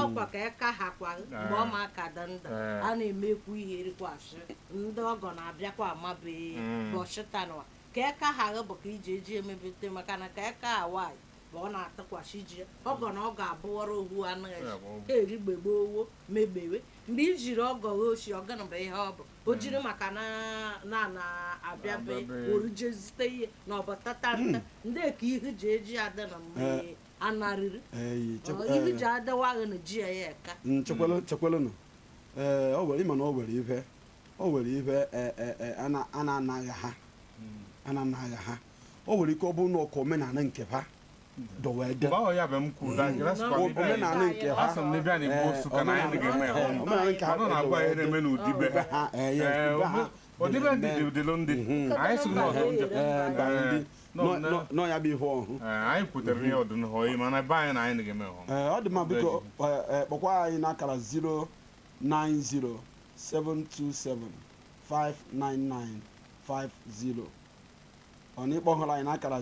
ọkwa ka aka ha kwa mgbe ọ ma aka dị nda a na-emekwu ihe rikwasị ndị ọgọ na-abịakwa amabeghị bọchịtanwa ka aka ha bụ ka iji eji emebete maka na ka aka ha nwaanyị bụ ọ na-atụkwasị ji ya ọgọ na ọ ga-abụwara ohu anaghị erigbe owo megbewe mgbe i jiri ọgọ ochi ọgana bụ ihe ọ bụ o jiri maka na-abịabe oruje zite ihe na ọbọtata nta ndị ka ihe ji eji ada na mgbe anarịrị ihe ji adawaghị na ji ya eka chekwelụnụ ịma na o were ife a na-anaghị ha o nwere ike ọ bụrụ na ọka omenala nke ha dọwede omenala nke ha omenala nke ha nọ ya bụ ihe ọhụ ọ dị mma biko kpọkwa anyị n'akara 09072759950 ọ na ịkpọhụrụ anyị n'akara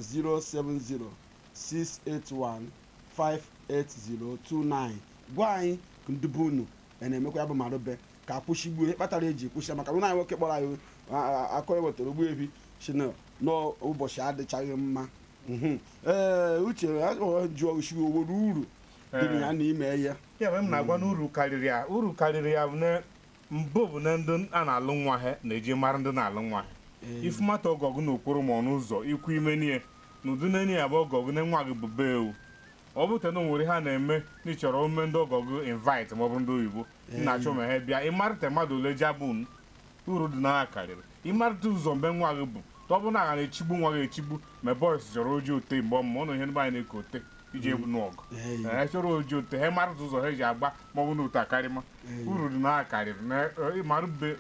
07068158029 gwa anyị ndube unu na-emekwa ya bụ MALUBE ka akwụsịgbuo ihe kpatara eji kwụsị maka nwa anyị nwoke kpọrọ anyị akọ ewetara ogbu ebi si n'ụbọchị adịchaghị mma uche jụọ ushi owere uru dị ya na ime ya m na-agwa na uru karịrị ya bụ na mbụ bụ na ndị a na-alụ nwa ha na-eji mara ndị na-alụ nwa ha ifumata ọgọgụ n'okporo ma ọnụ ụzọ ikwu ime niile na ụdị na ya bụ ọgọgụ na nwa gị bụ be ewu ọ bụ tena nwere ha na-eme na ịchọrọ ome ndị ọgọgụ invite ma ọ bụ ndị oyibo na-achọ ma ha bịa ịmarịta mmadụ ole ji abụ uru dị na karịrị ịmarịta ụzọ mgbe nwa gị bụ ọ bụ na aga na-echigbu nwa gị echigbu ma bọs chọrọ oji ote mgbe ọmụma ọnụ ihe ndị anyị na-eke ote iji egbu n'ọgụ chọrọ oji ote ha marịta ụzọ ha ji agba ma ọ bụ na ote akarịma uru dị na karịrị na MALUBE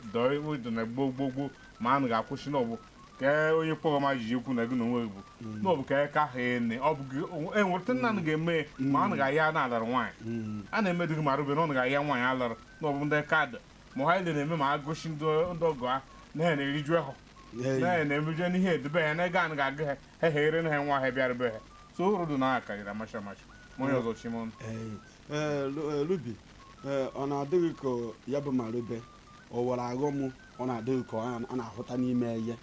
dị na gboo ma anụ ga-akwụsị n'ọbụ ka onye kpọgọma jiji ekwu na gị na onwe bụ n'ọbụ ka ka ha ene ọ bụ enweta nna ga-eme ma anụ ga-aya na-alara nwaanyị a na-eme dị MALUBE na ọ ga-aya nwaanyị alara n'ọbụ ndị kadị ma ha ile na-eme ma agụchi ndị ọgọ ha na ha na-eriju ahụ na na-emeju n'ihe edebe ha na ego anụ ga-aga ha ha here na ha nwa ha bịara be ha so uru dị na akarịrị amacha amacha ma onye ọzọ chimon Lubi ọ na-adịghị ka ya bụ MALUBE ọ were aghọm ọ na-adịghị ka a na-ahụta n'ime ihe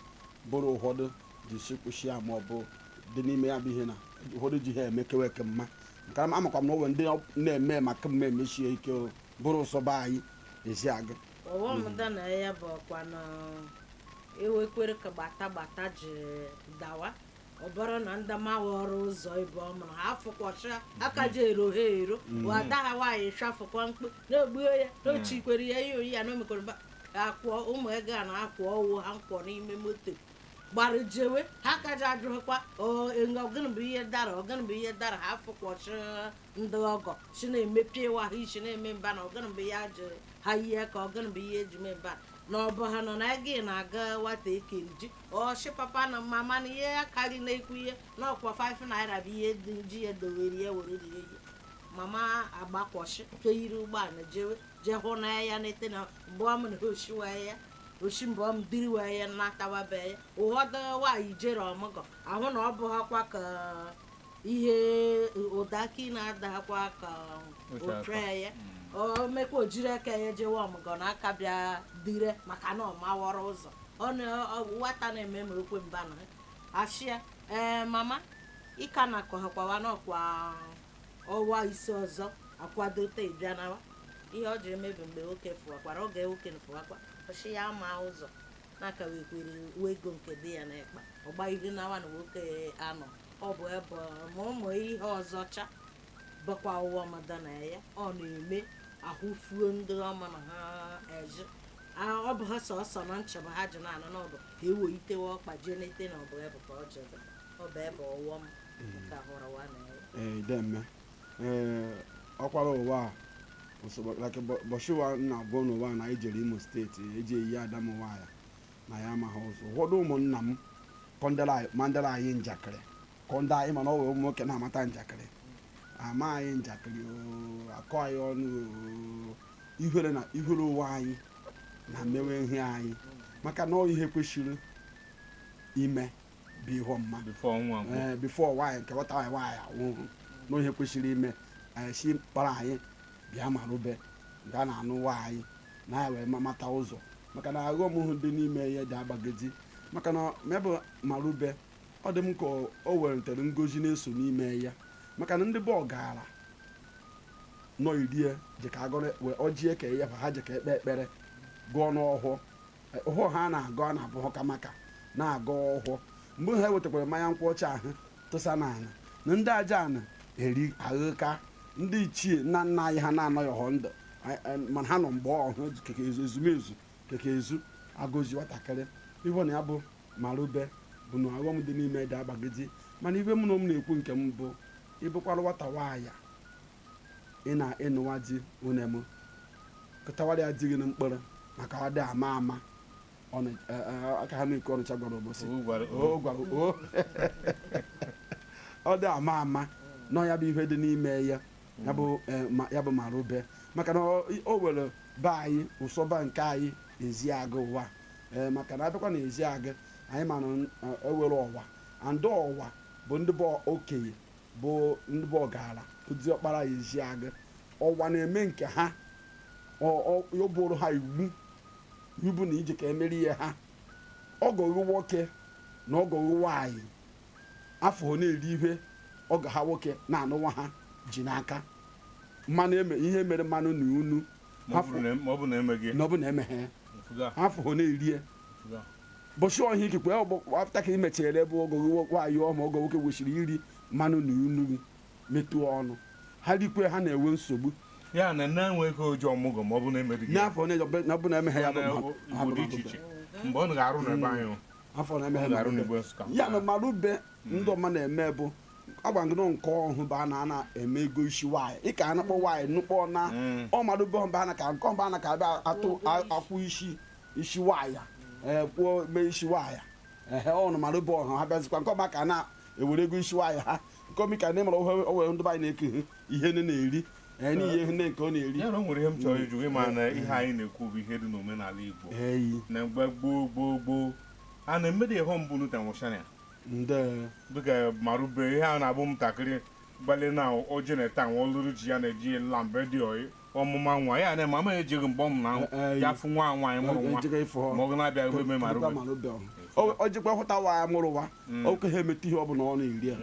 bụrụ ụfọdụ ji sikwụsị ya ma ọ bụ dị n'ime ya bụ ihe na ụfọdụ ji ha emekewa eke mma nke amakwa m na onwe ndị na-eme maka mma emechie ike bụrụ ụsọba anyị ezi aga ọghọm na ya bụ ọkwa na ewekwere ka gbata ji dawa ọ bụrụ na ndị mawa ọrụ ụzọ ibe ọma ha afụkwọcha aka ji ero ha ero wada ha nwaanyị shafụkwa mkpu na-egbuo ya n'ochikwere ya ihe oyi ya na omekwere akwọ ụmụ ego a na-akwọ ọwụ ha nkwọ n'ime moto gbara jewe ha kaja ajụkwa ọgịnị bụ ihe dara ha afụkwọcha ndị ọgọ si na-emepe ịwa ha isi na-eme mba na ọgịnị bụ ihe ji ha ihe ka ọgịnị bụ ihe eji mee mba na ọbụ ha nọ na ego na-aga nwata ekeri ji ọchị papa na mama na ihe ya karị na-ekwu ihe na ọkwa 5 naira bụ ihe dị ji ya dowere ya were rie ihe mama agbakwọchi ke yiri ụgbọala jee hụ na ya na-ete na mgbe ọm na oshi mgbe ọm dịriwe ya na-atawabe ya ụfọdụ nwaanyị jere ọmụgọ ahụ na ọ bụ hakwa ka ihe ụdaki na-adakwa ka otre ya o mekwa ojiri aka ya jewe ọmụgọ na aka bịa dire maka na ọmawọrọ ụzọ nwata na-eme ma okwe mba na ashịa mama ịka na akọhakwawa n'ọkwa ọwa isi ọzọ akwadote ịbịa nawa ihe ọ ji emebi mgbe nwoke fụwakwara oge nwoke fụwakwa ọchị ya ama ụzọ n'aka wekwere ego nke dị ya n'ekpa ọgba iri nawa na nwoke anọ ọ bụ ebe ma ụmụ ihe ọzọ cha bụkwa ụwa mada na ya ọ na-eme ahụfuo ndị ọma na ha eji ọ bụ ha sọsọ na nchebe ha ji na-anọ n'ọbụ ha eweitewe ọkpa jee n'ete na ọbụ ebe ka ọ jebe ọ bụ ebe ọwọm ka hụrụ wa na ya ọkwara ụwa bọchịwa na abụọ n'ụwa na ijere Imo steeti eji eyi Adamu nwaanyị na ya amaghị ụzọ ụfọdụ ụmụnna m mandara anyị njakịrị kọnda anyị mana ọ wee ụmụ nwoke na-amata njakịrị ama anyị njakịrị akọ anyị ọnụ ihere ụwa anyị na mmewe ihe anyị maka na ihe kwesịrị ime bụ ihe ọma bifo nwaanyị nke nwata nwaanyị anwụhụ na ihe kwesịrị ime si kpara anyị bịa MALUBE ga na-anụ nwaanyị na ya wee mata ụzọ maka na aghọm hụ dị n'ime ya dị agbagidi maka na mebụ MALUBE ọ dị m ka o weretere ngozi na-eso n'ime ya maka na ndị bọọ gara nọ irie je ka agọrọ wee ọjị eke ya ha je ka ekpe ekpere gụọ n'ọhụụ ọhụụ ha na-agụ a na-abụ ka maka na-agụ ọhụụ mgbe ha wetakwara mmanya nkwụ ọcha ahụ tụsa n'ala na ndị aja ana eri aghụka ndị ichie nna nna anyị ha na-anọghị ọhọ ndụ mana ha nọ mgbe ọhụ keke ezumezu keke ezu agụzi nwatakịrị ibe na ya bụ MALUBE bụ na aghọm dị n'ime dị agbagidi mana ibe m na m na-ekwu nke m bụ ịbụkwara nwata nwaanyị ị na-enụwa di nwunye m kụtawara ya dịghị na mkpọrọ maka ọ dị ama ama aka ha na-ekwu Ọnịcha gwara ụbọchị ọ dị ama ama nọ ya bụ ihe dị n'ime ya bụ MALUBE maka na o were be anyị ụsọba nke anyị Eziagụ ụwa maka na abịakwa na Eziagụ anyị mana ewere ọwa andị ọwa bụ ndị bụ okenye bụ ndị bụ ọgara ụdị ọkpara Eziagụ ọwa na-eme nke ha bụrụ ha iwu na ije ka emeri ihe ha ọgọghị nwoke na ọgọghị nwaanyị afọ na-eri ihe ọgọ ha nwoke na-anụwa ha ji n'aka mmanụ ihe mere mmanụ na unu na ọ bụ na emeghe afọ na-eri bụchi ọhịa ikikwe afta ka ị mechara ebe ọgọghị nwaanyị ọma ọgọ nwoke kwesịrị iri mmanụ na unu metụ ọnụ ha rikwe ha na-enwe nsogbu ya na na-enwe ego oji ọmụgwọ ma ọ bụ na-emeghị n'afọ na ọ bụ na-emeghe ya bụ mgbe ọ ga-arụ n'ebe anyị afọ na-emeghe ya na MALUBE ndị ọma na-eme bụ agbangoro nke ọhụụ bụ a na-eme ego isi nwaanyị ịka a na-akpọ nwaanyị nụkpọ na ọ MALUBE ọba na ka nke ọba na ka abịa atụ akwụ isi nwaanyị kwuo mee isi nwaanyị ọnụ MALUBE ọhụụ ha bịazikwa nke ọba ka na-ewere ego isi nwaanyị ha nke omi ka ndị mara owe ndị anyị na-eke ihe na-eri n'ihe nne nke ọ na-eri ya na o nwere ihe m chọrọ ịjụ ịma na ihe anyị na-ekwu bụ ihe dị n'omenala Igbo na mgbe gboo a na-emedi ihe mbụ n'ụtanwụchana dịka MALUBE ihe a na-abụ ụmụntakịrị gbalị na oje na-eta nwa ọlụrụ ji ya na-eji lambe dị ọmụma nwa ya na ama ejighị mgbe ọ m na ya fụ nwa nwaanyị mụrụ nwa ma ọ na-abịa ihe eme MALUBE o jikwa hụta nwaanyị mụrụ nwa oke ha emeta ihe ọbụla ọnụ iri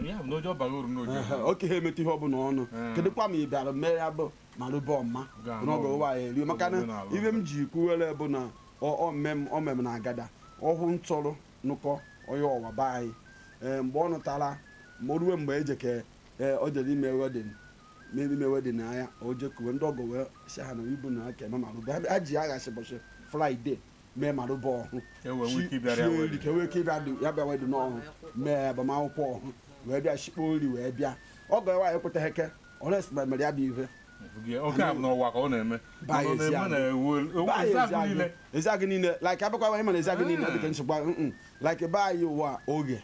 oke ha emeta ihe ọbụla ọnụ kedụkwa ma ị bịara mee ya bụ MALUBE ọma n'oge nwaanyị eri maka na ibe m ji kwuwere bụ na omem na agada ọhụ ntụrụ nụkọ onye ọwa be anyị mgbe ọ nụtara ma o ruwe mgbe ejeke o jere ime wedin anya o jekuwe ndị ọgọ wee si ha na ibu na aka eme MALUBE ha ji aghachi ụbọchị Fraịde mee MALUBE ọhụụ ka enwee ike ịbịa ya bịa wedin ọhụụ mee agbamakwụkwọ ọhụụ wee bịa shikpo nri wee bịa ọgọ ya nwaanyị ekwetaghị eke ọres mere ya bụ ihe Eziagụ niile like abịakwa ịma na Eziagụ niile dịka nchekwa like be anyị ụwa oge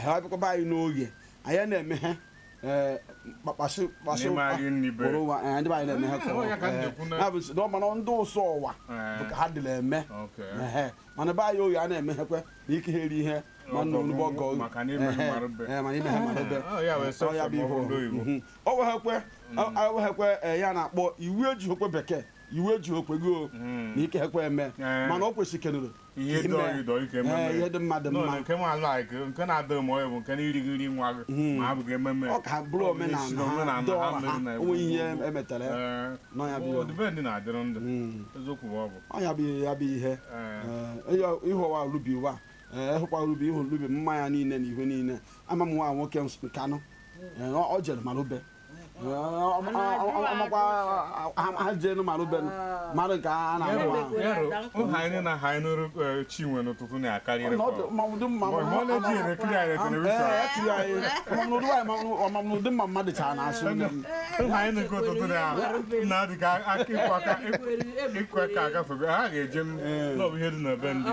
abịakwa be anyị n'oge anyị na-eme ha kpakpasị ndị be anyị na-eme ha mana ndị ụsọ ụwa bụ ka ha dịla eme mana be anyị oge a na-emeghekwe na ike ha eri ihe mana onugbo mana ime ha MALUBE o weghekwe ya na-akpọ iwu eji okwe bekee iwu eji okwe go na ike hekwe eme mana o kwesịrị kenụrụ ihe dị mmadụ mma nke na-adịghị ma ọ bụ nke na-irighị nri nwa gị ma abụghị ememe ọ ka bụrụ omenala dị ọha onwe ihe emetara ya bụ ihe ịhụwa rubi ụwa ịhụkwa rubi ịhụ rubi mma ya niile na ihe niile ama m nwa nwoke nkanụ ọ jere MALUBE ha jee MALUBE mmadụ nke a na-ahụ na ha nụrụ Chinwe n'ụtụtụ na-akarịrị ọmamnụdị mma mmadụ chara na-asụ nke ụtụtụ na-adị ka aka ịkụ aka agafego ha ga-eje n'ọbụ ihe dị na be ndị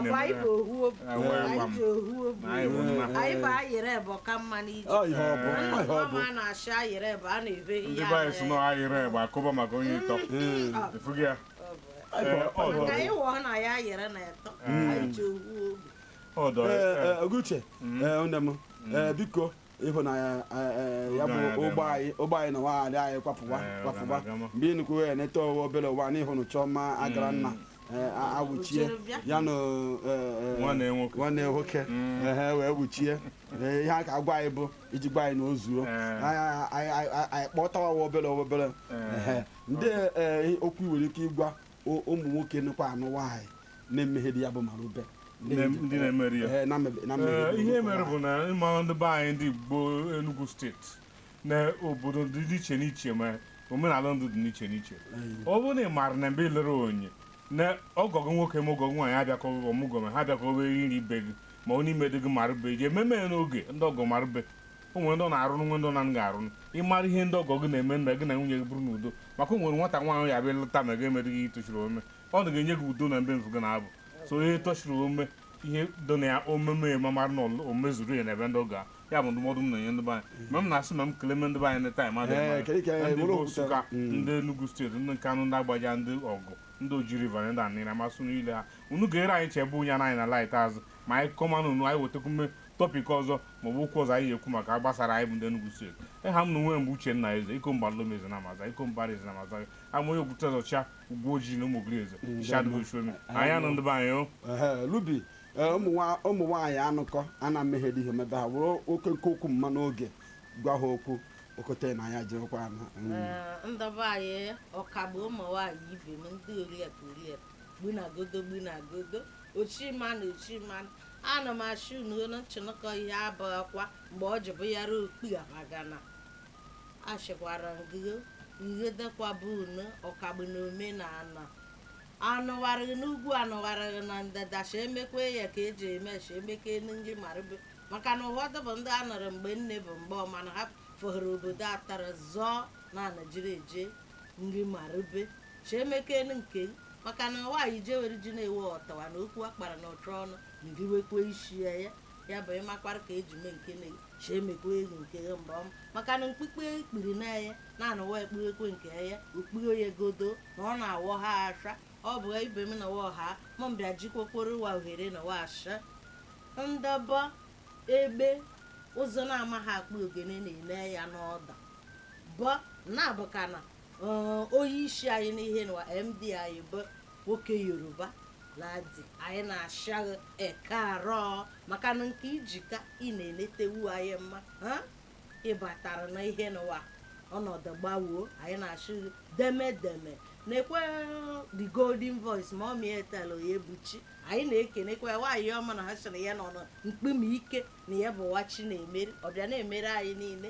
ndị be anyị so na ayịrị egbe akụba maka onye ịtọ efughị ya Oguche nne m biko ịhụnanya ya bụ ụgbọ anyị na nwaanyị anyị kwapụwa mgbe ị nụkwu ya neta owe obere ụwa n'ịhụ na Chiọma agara nna awụchie ya na nwanne nwoke wee wuchie ihe a ka agwa anyị bụ iji gwa anyị na ozuo anyị kpọtawa obere ndị okwu nwere ike ịgwa ụmụ nwoke nụkwa anụ nwaanyị na-emegheri ya bụ MALUBE ndị na-emeri ya ihe mere bụ na ịmara ndị be anyị ndị Igbo Enugu steeti na obodo dị iche n'iche ma omenala ndụ dị n'iche n'iche ọ bụrụ na ị maara na mgbe ilere onye na ọgọgụ nwoke ma ọgọgụ nwaanyị abịakọghị ọmụgwọ ma ha abịakọghị nri ibe gị ma onye ime dị gị MALUBE ji ememe ya n'oge ndị ọgọ MALUBE o nwere ndị ọ na-arụ nwe ndị ọ na nga arụ ịmara ihe ndị ọgọ gị na-eme na gị na nwunye gị bụrụ n'udo maka o nwere nwata nwaanyị ya abịa leta ma ga-emere gị tochiri ome ọ na-enye gị udo na mbe mfu gị na-abụ so ihe tochiri ome ihe do na ya omeme mamara na o mezuru ya n'ebe ndị ọga ya bụ ndụmọdụ m na-enye ndị be anyị ma m na-asị ma m kele ndị be anyị na taịm ndị bụ Nsụka ndị Enugu steeti ndị Nkanụ ndị Agbaja ndị ọgụ ndị Oji River ndị Anịrị amasị niile ha unu ga-ere anyị chebe unye anyị na laịt azụ ma anyị kọmanụ unu anyị wetakwume tọpik ọzọ maọbụ okwu ọzọ anyị ekwu maka gbasara anyị bụ ndị Enugu steeti ha m na onwe mgbe Uchenna Eze Ikombalome Eze na Amaza Ikombara Eze na Amaza ama onye okwute ọzọcha Ugwu Ojii na Ụmụgiri Eze Shadowshomi anyị anụ ndị be anyị Lubi ụmụ nwaanyị anụkọ a na-emegheri ihe mebe ha wụrụ oke nke okwu mma n'oge gwa ha okwu okote na ya jirikwa ndọba anyị ọkagbu ụmụ nwaanyị ibe m ndị oriakụ gbinagodo ochima na ochima ana m achụ unu nchinụkọ ihe abụghịkwa mgbe ọ ji bụ yara okpi abagana achịkwara ngịgo ihe dekwa bụ unu ọkagbu na omenala anụwarịghị n'ugwu anụwarịghị na ndịda cha emekwe ya ka eji eme cha emeke ndị MALUBE maka na ụfọdụ bụ ndị a nọrọ mgbe nne bụ mgbe ọma na ha fọghere obodo atara zọọ na Naịjirịa eje nri MALUBE cha emeke nke maka na nwaanyị jewere ji na-ewe ọtawa na okwu akpara na ọchụ ọnụ ngiriwekwe isi ya bụ ịmakwara ka eji mee nke na cha emekwe ego nke mgbe ọma maka na mkpikpe ikpiri na ya na-anụwa ekpughekwe nke ya okpughe ya godo na ọ na-awọ ha asha ọ bụ ibe m na ha ma mbịa jikwakworo wa ohere na washa ndọba egbe ụzọ na-amaghị akpa ogene na-ele ya n'ọda bụ na-abụka na onye isi anyị n'ihe na MD anyị bụ nwoke Yoruba ladi anyị na-ashaghị eke arọ maka na nke ijika ị na-enetewu anyị mma ịbatara na ihe n'ụwa ọnọdụ gbawoo anyị na-ashaghị demedeme na-ekwe the golden voice ma ọ mietel ya ebuchi anyị na-ekenekwa nwaanyị ọma na ha sịrị ya nọ mkpumi ike na ya bụ wachi na-emeri ọbịa na-emere anyị niile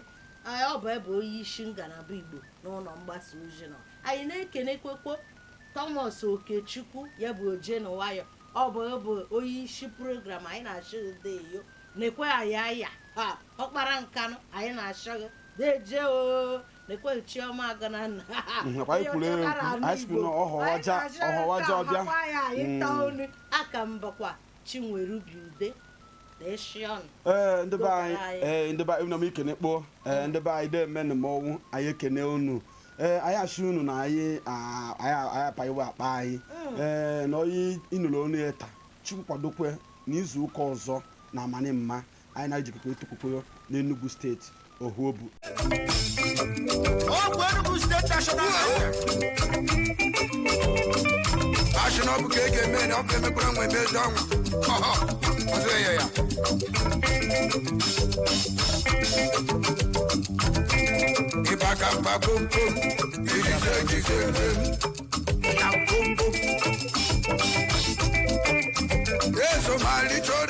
ọ bụ ebe onye isi ngalaba Igbo n'ụlọ mgbasa ozi nọ anyị na-ekenekwekwo Thomas Okechukwu ya bụ oje na nwayọ ọ bụ onye isi program anyị na-achọgdeyo na-ekwe anyị aya ọkpara nkanụ anyị na-achọghị deje na-ekwe Chioma agana na aka mbakwa Chinwerubi Ude ndị be anyị na m ikene kpoo ndị be anyị na-eme na mmọnwụ anyị ekene unu anyị asị unu na anyị apaghịwa akpa anyị na onye ịnụrụ onu ya taa Chukwu kwadokwe n'izu ụka ọzọ na amani mma anyị na-ejikọta etukwukwe n'Enugu State Ofu Obi Enugu State National Book again, I'll be a program with Bill Dong. If I come back, boom, yes, so my little